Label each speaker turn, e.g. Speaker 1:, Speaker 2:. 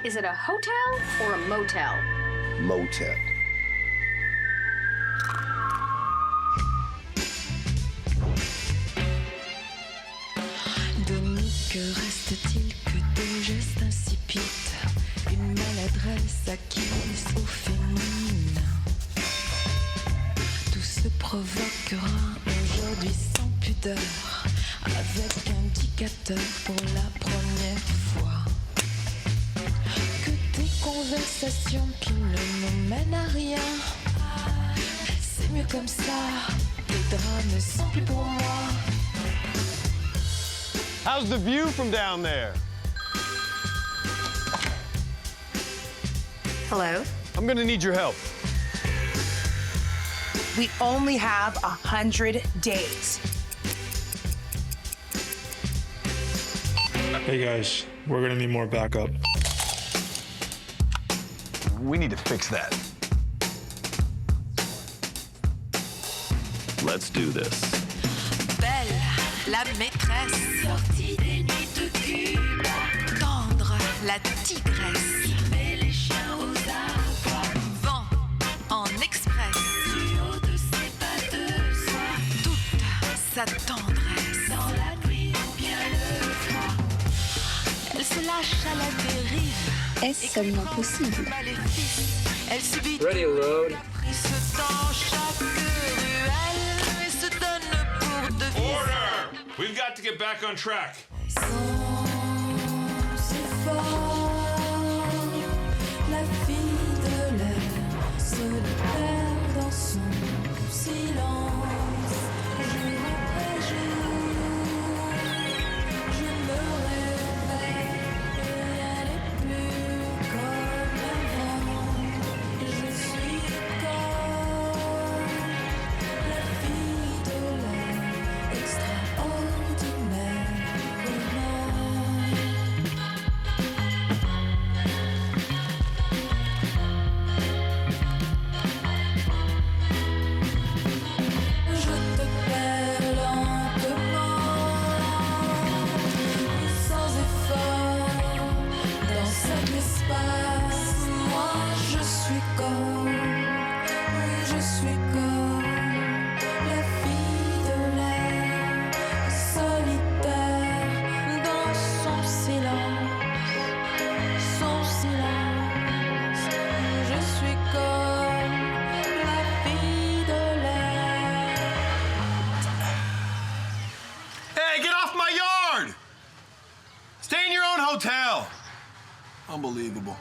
Speaker 1: Is it a hotel or a motel?
Speaker 2: Motel.
Speaker 3: De que reste-t-il que de gestes insipides, une maladresse acquise au féminin. Tout se provoquera aujourd'hui sans pudeur, avec indicateur pour la première fois. Que des conversations qui ne nous mènent à rien. C'est mieux comme ça, les drames ne sont plus pour moi.
Speaker 4: How's the view from down there?
Speaker 5: Hello?
Speaker 4: I'm gonna need your help.
Speaker 5: We only have 100 days.
Speaker 6: Hey guys, we're gonna need more backup.
Speaker 4: We need to fix that.
Speaker 7: Let's do this.
Speaker 3: Belle, la maîtresse, sortie des nuits de Cuba. Tendre, la tigresse, qui met les chiens aux abois. Vent, en express, du haut de ses pas de soie. Toute sa tendresse, dans la nuit ou bien le froid. Elle se lâche à la dérive.
Speaker 8: Est-ce seulement possible?
Speaker 3: Maléfice, elle subit
Speaker 9: Ready to load.
Speaker 3: caprice dans chaque ruelle et se donne pour devise.
Speaker 10: Order! We've got to get back on track.
Speaker 3: Sans effort, la fille de l'air se perd dans son silence. Jour après jour, je me réveille et rien n'est plus comme avant. Je suis comme la fille de l'air extraordinaire. Je te perds lentement, sans effort, dans cet espace. Moi je suis comme la fille de l'air, solitaire dans son silence, Je suis comme la fille de l'air.
Speaker 4: Hey, get off my yard! Stay in your own hotel.
Speaker 2: Unbelievable.